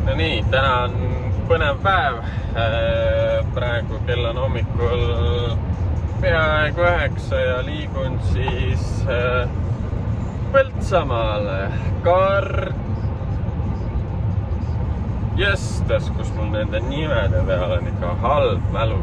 No nii, täna on põnev päev. Praegu kell on hommikul peaaegu 9 ja liigun siis Põltsamaale. Jõstas, kus mul nende nimede peal on ikka halb mälu.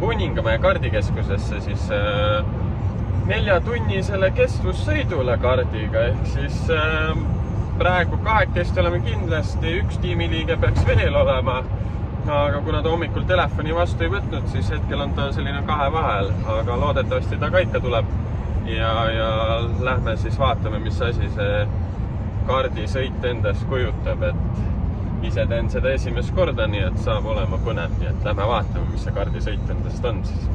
Kuningamäe kardikeskusesse siis 4-tunnisele kestvussõidule kardiga, ehk siis praegu 2 oleme kindlasti, 1 tiimiliige peaks veel olema, aga kuna ta hommikul telefoni vastu ei võtnud, siis hetkel on ta selline 2 vahel, aga loodetavasti ta ka ikka tuleb ja lähme siis vaatame, mis asi see kardisõit endast kujutab, et ise teen seda esimest korda, nii et saab olema põnev, nii et lähme vaatame, mis see kardisõit endast on siis.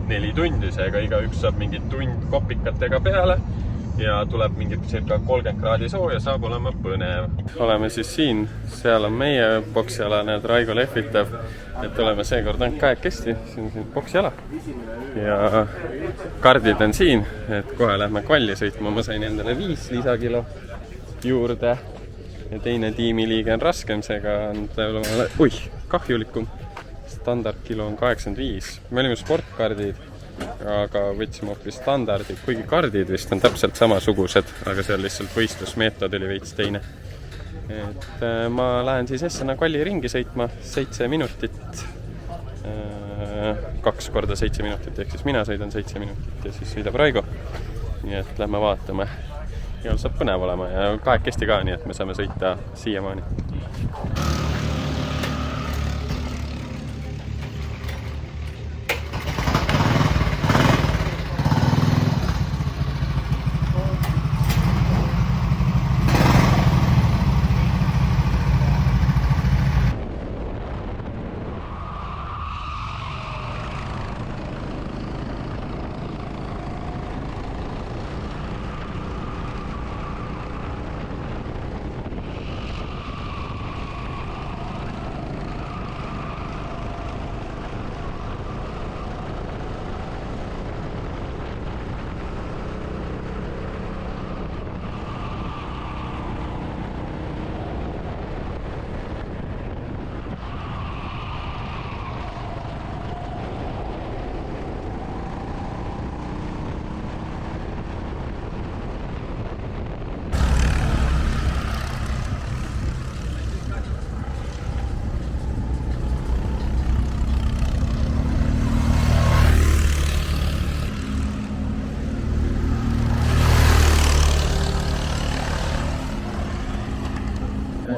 4 tundi, seega igaüks saab mingid tund kopikatega peale ja tuleb mingi circa 30 kraadi sooja, saab olema põnev. Oleme siis siin, seal on meie boksiala, need Raigo lehvitab, et oleme seekord ainult 2, siin on boksiala ja kardid on siin, et kohe lähme kvalli sõitma. Ma sain endale 5 lisakilo juurde ja teine tiimiliige on raskem, seega on kahjulikum. Standardkilo on 85. Me olime sportkardid, aga võtsime hoopis standardid, kuigi kardid vist on täpselt samasugused, aga seal lihtsalt võistlusmeetod oli veits teine. Et ma lähen siis Essena kvalli ringi sõitma 7 minutit, 2 korda 7 minutit, ehk siis mina sõidan 7 minutit ja siis sõidab Raigo. Nii et lähme vaatame. Ja saab põnev olema ja 2 ka, nii et me saame sõita siiamaani.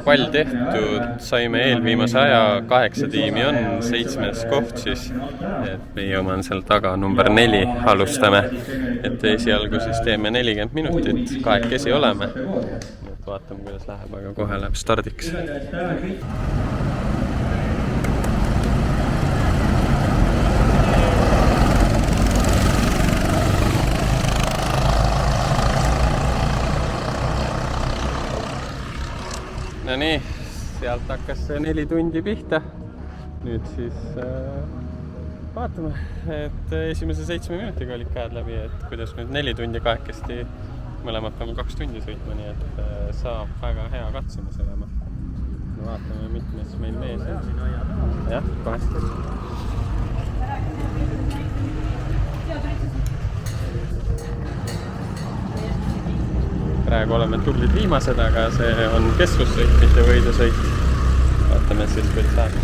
Pall tehtud, saime eelviimase aja, 8 tiimi on, 7. koht siis, et meie oma on seal taga number 4, alustame, et esialgu siis teeme 40 minutit, 2 oleme, et vaatame, kuidas läheb, aga kohe läheb stardiks. No nii, sealt hakkas see 4 tundi pihta. Nüüd siis vaatame, et esimese 7 minutiga olid käed läbi, et kuidas nüüd 4 tundi 2 mõlemad peame 2 tundi sõitma, nii et saab väga hea katsumus olema. Vaatame, mitmes meil mees on. Jah, kohe. Praegu oleme tublid viimased, aga see on kestvussõit, mitte võidusõit. Vaatame siis, kuidas läheb.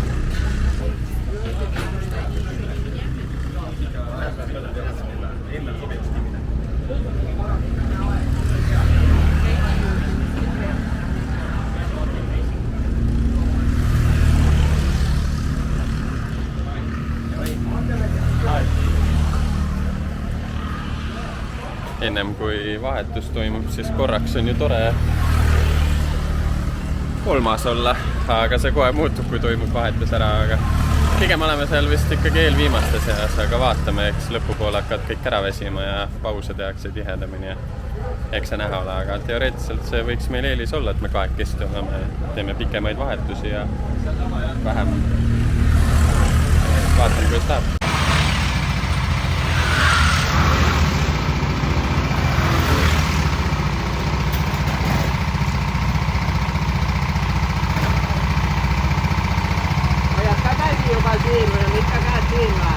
Ennem kui vahetus toimub, siis korraks on ju tore 3. olla, aga see kohe muutub, kui toimub vahetus ära, aga pigem oleme seal vist ikkagi eelviimaste seas, aga vaatame, eks lõpupoole hakkad kõik ära vesima ja pause tehakse tihedamini ja eks see näha ole, aga teoreetiliselt see võiks meil eelis olla, et me 2 oleme, teeme pikemaid vahetusi ja vähem vaatame, kuidas läheb. joka siinä ja mitäkään siinä.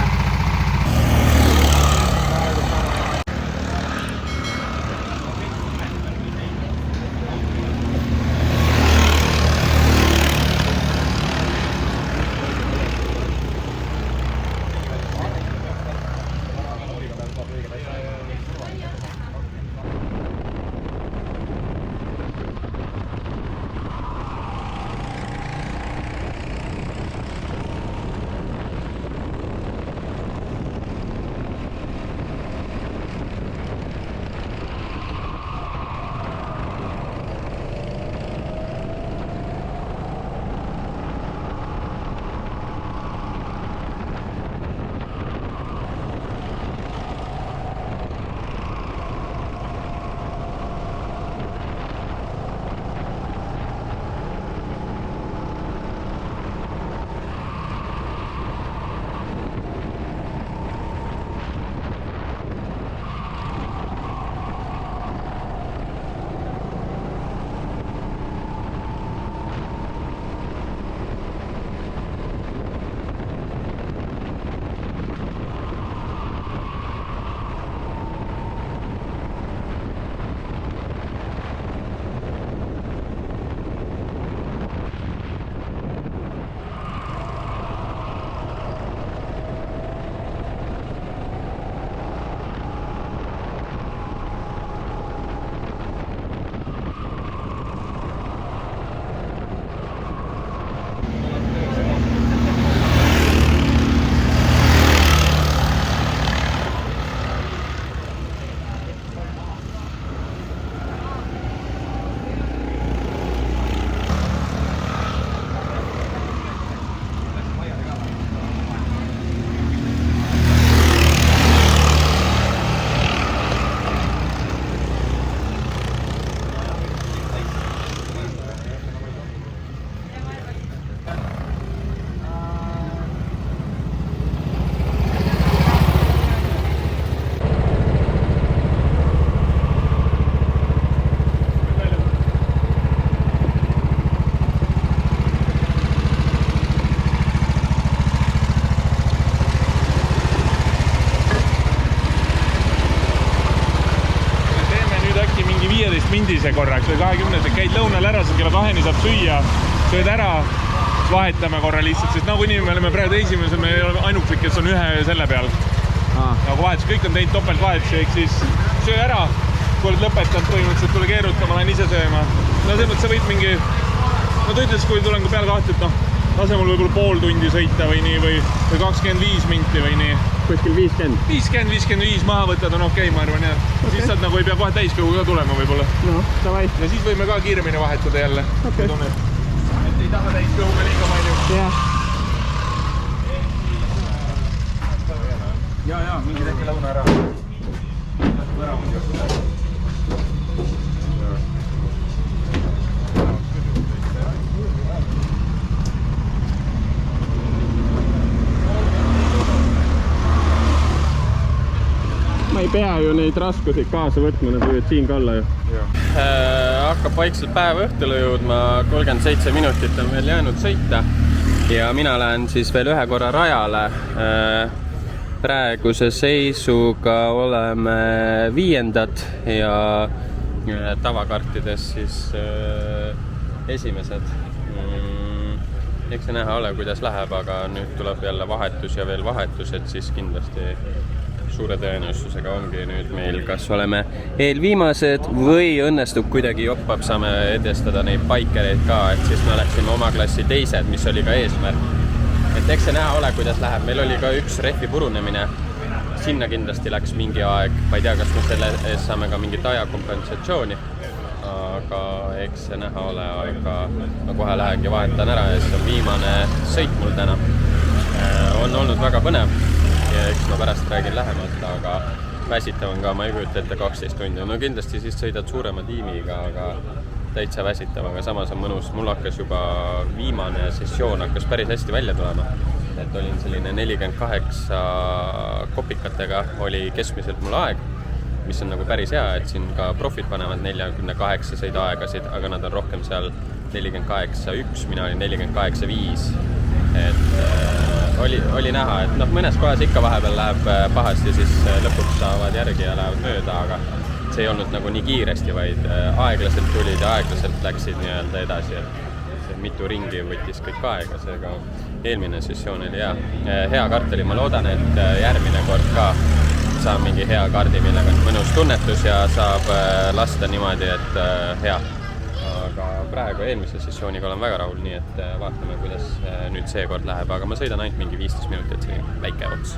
Mindise korraks või 20, käid lõunal ära, sa kella 2-ni saab süüa, sööd ära, vahetame korra lihtsalt, sest nagunii me oleme praegu esimesed, me ei ole ainuklik, kes on ühe selle peal. Nagu vahetus, kõik on teinud topelt vahetusi, ehk siis söö ära, kui oled lõpetanud põhimõtteliselt, tule keeruta, ma lähen ise sööma. No selles mõttes sa võid mingi, no ta ütles, kui tulen ka peale kahti, et noh, lase mul võib-olla pool tundi sõita või nii, või 25 minti või nii. Kuskil 50? 50-55 maha võtad on okei, ma arvan, jah. Okay. Siis saad nagu ei pea kohe täiskõugu ka tulema võib-olla. No, davai. Ja siis võime ka kiiremini vahetada jälle. Okay. Et ei taha täiskõuga liiga palju. Jah. Ja, mingi teki lõuna ära. Ma ei pea ju neid raskuseid kaasa võtma, nad võivad siin ka olla ju. Hakkab vaikselt päeva õhtule jõudma, 37 minutit on veel jäänud sõita ja mina lähen siis veel ühe korra rajale. Praeguse seisuga oleme 5. ja tavakartides siis esimesed. Eks see näha ole, kuidas läheb, aga nüüd tuleb jälle vahetus ja veel vahetus, et siis kindlasti suure tõenäosusega ongi nüüd meil, kas oleme eelviimased või õnnestub kuidagi joppab, saame edestada neid baikereid ka, et siis me oleksime oma klassi teised, mis oli ka eesmärk. Et eks see näha ole, kuidas läheb. Meil oli ka üks rehvi purunemine. Sinna kindlasti läks mingi aeg. Ma ei tea, kas me selle ees saame ka mingit ajakompensatsiooni. Aga eks see näha ole, aga ma kohe lähengi vahetan ära ja see on viimane sõit mul täna. On olnud väga põnev ja eks ma pärast räägin lähemalt, aga väsitav on ka, ma ei kujuta ette 12 tundi. No kindlasti siis sõidad suurema tiimiga, aga täitsa väsitav, aga samas on mõnus. Mul hakkas juba viimane sessioon hakkas päris hästi välja tulema. Et olin selline 48 kopikatega oli keskmiselt mul aeg, mis on nagu päris hea, et siin ka profid panevad 48 sõiduaegasid, aga nad on rohkem seal 48.1, mina olin 48.5. Et oli näha, et noh, mõnes kohas ikka vahepeal läheb pahasti, siis lõpuks saavad järgi ja lähevad mööda, aga see ei olnud nagu nii kiiresti, vaid aeglaselt tulid ja aeglaselt läksid nii-öelda edasi, et see mitu ringi võttis kõik aega, seega eelmine sessioon oli hea kart oli, ma loodan, et järgmine kord ka saab mingi hea kardi, millega on mõnus tunnetus ja saab lasta niimoodi, et hea. Aga praegu eelmise sessiooniga olen väga rahul, nii et vaatame, kuidas nüüd see kord läheb, aga ma sõidan ainult mingi 15 minutit, see väike ots.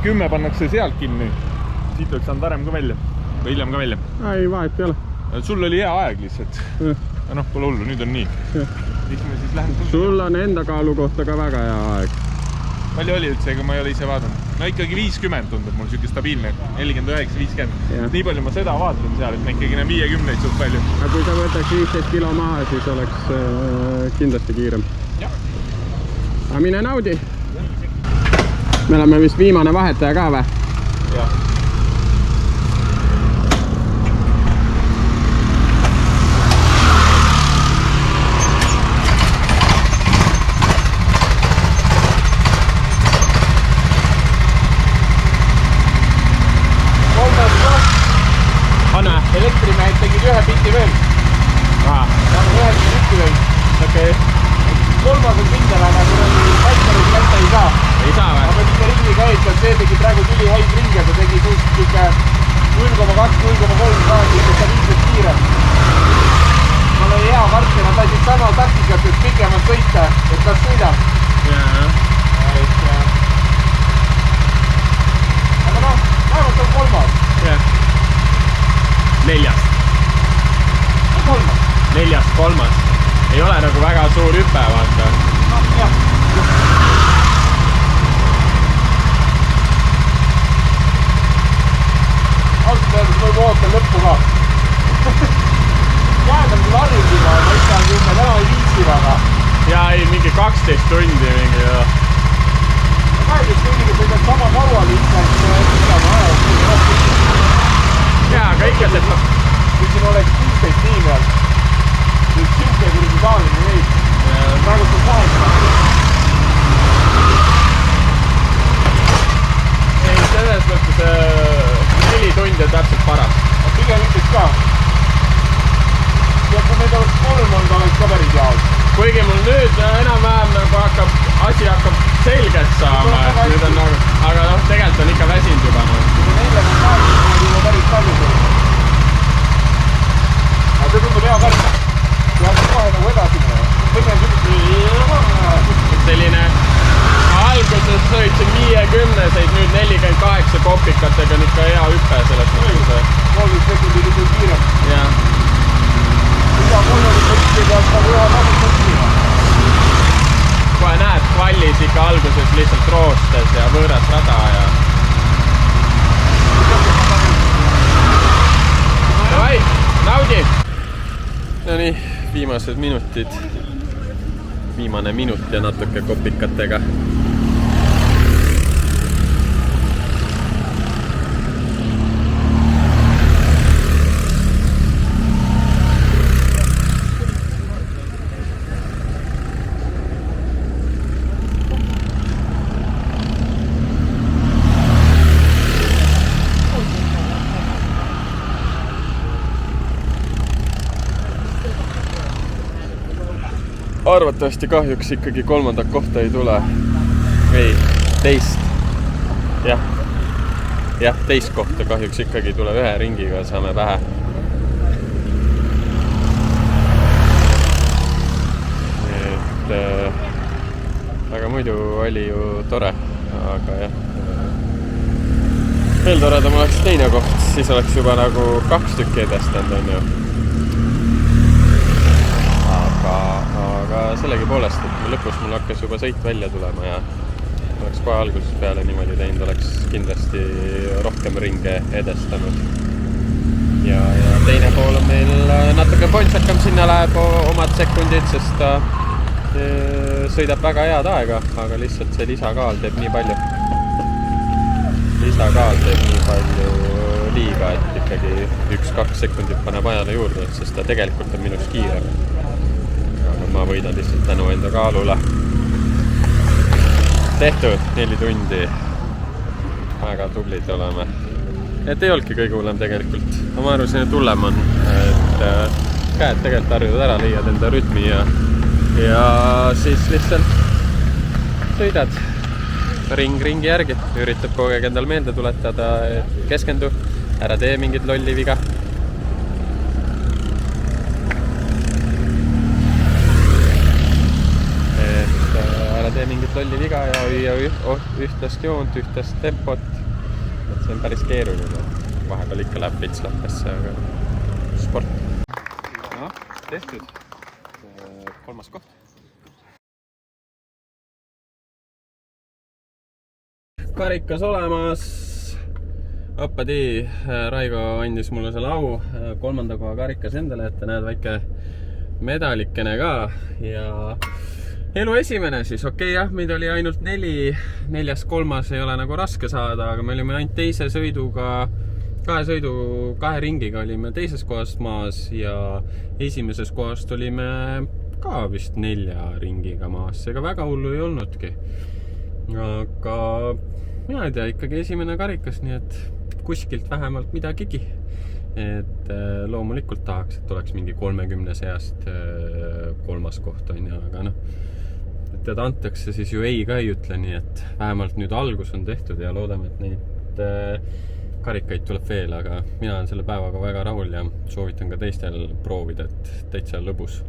Kümme pannakse sealt kinni. Siit oleks saanud varem ka välja. Või hiljem ka välja. Ei, vahet ei ole. Sul oli hea aeg lihtsalt. Ja noh, pole hullu, nüüd on nii. Miks me siis lähen? Sul on enda kaalu kohta ka väga hea aeg. Palju oli üldse, ega ma ei ole ise vaadanud. No ikkagi 50 tundub mul siuke stabiilne. 49, 50. Nii palju ma seda vaatan seal, et ma ikkagi näen 50 suht palju. Aga kui sa võtaks 15 kilo maha, siis oleks kindlasti kiirem. Aga mine naudi. Me oleme vist viimane vahetaja ka või? Jah. Anna? Elektrimehed tegid ühe piti veel. Ühe piti veel. Okei. Kolmas on kindlane, kui on paikarid lätta ei saa. Ei saa või? Aga mitte ringi käid, see tegi praegu tüli häid ringe, ta tegi suust 0,2-0,3 kraadi, et ta viiselt kiirem. Mul oli hea kart ja nad lasid sama taktikat, et pikemalt sõita, et nad sõidab. Aga noh, vähemalt on kolmas. Neljast. Kolmas. Neljast kolmas. Ei ole nagu väga suur hüpe, vaata. Jah. Ausalt öeldes võib ootan lõppu ka. Jääd on küll harjusiga, ma ütlen, kui me täna ei viisi väga. Ja ei, mingi 12 tundi mingi. 12 tundiga sõidad sama kaua lihtsalt, Jaa, aga ikka see... Kui siin oleks 16 tiimi all, siis siuke kurgi taaline neid. Praegu on 8. Ei, selles mõttes 4 tundi on täpselt paras. Pigem ütleks ka. Ja kui meid oleks 3 olnud, oleks ka päris jaal. Kuigi mul nüüd enam-vähem nagu asi hakkab selgelt saama, nüüd on nagu, aga noh, tegelikult on ikka väsinud juba. Kui neile on 8, on juba päris palju sul. Aga see tundub hea kart. edasi minema. Selline alguses sõitsin 50-seid, nüüd 48 kopikatega on ikka hea hüpe selles mõttes. 30 sekundit ikka kiirem. Jah. Mida 30 sekundit peab nagu ühe tasust minema. Kohe näed, kvallis ikka alguses lihtsalt roostes ja võõras rada ja... Davai, naudi! No nii, viimased minutid. Viimane minut ja natuke kopikatega. Arvatavasti kahjuks ikkagi kolmandat kohta ei tule. Või teist. Jah, teist kohta kahjuks ikkagi tuleb ühe ringiga, saame pähe. Et, aga muidu oli ju tore, aga jah. Veel toredam oleks teine koht, siis oleks juba nagu 2 tükki edestanud, on ju. Aga sellegipoolest, et lõpus mul hakkas juba sõit välja tulema ja oleks kohe alguses peale niimoodi teinud, oleks kindlasti rohkem ringe edestanud. Ja teine pool on meil natuke pontsakam, sinna läheb omad sekundid, sest ta sõidab väga head aega, aga lihtsalt see lisakaal teeb nii palju. Lisakaal teeb nii palju liiga, et ikkagi 1-2 sekundit paneb ajale juurde, sest ta tegelikult on minust kiirem. Ma võidan lihtsalt tänu enda kaalule. Tehtud 4 tundi. Väga tublid oleme. Et ei olnudki kõige hullem tegelikult. Ma arvasin, et hullem on, et käed tegelikult harjud ära, leiad enda rütmi ja siis lihtsalt sõidad ringi järgi. Üritab kogu aeg endal meelde tuletada, et keskendu, ära tee mingit lolli viga. Tee mingit lolli viga ja hoia ühtlast joont, ühtlast tempot. Et see on päris keeruline. Vahepeal ikka läheb pits lappesse, aga sport. No, tehtud. 3. koht. Karikas olemas. Oppadi, Raigo andis mulle selle au. 3. koha karikas endale, et näed väike medalikene ka ja elu esimene siis, okei, jah, meid oli ainult 4, 4.3. ei ole nagu raske saada, aga me olime ainult teise sõiduga, 2 ringiga olime teises kohast maas ja esimeses kohast olime ka vist 4 ringiga maas, ega väga hullu ei olnudki. Aga mina ei tea, ikkagi esimene karikas, nii et kuskilt vähemalt midagigi. Et loomulikult tahaks, et oleks mingi 30 seast 3. koht on ja, aga noh, et teda antakse siis ju ei ka ei ütle, nii et vähemalt nüüd algus on tehtud ja loodame, et neid karikaid tuleb veel, aga mina olen selle päevaga väga rahul ja soovitan ka teistel proovida, et täitsa lõbus.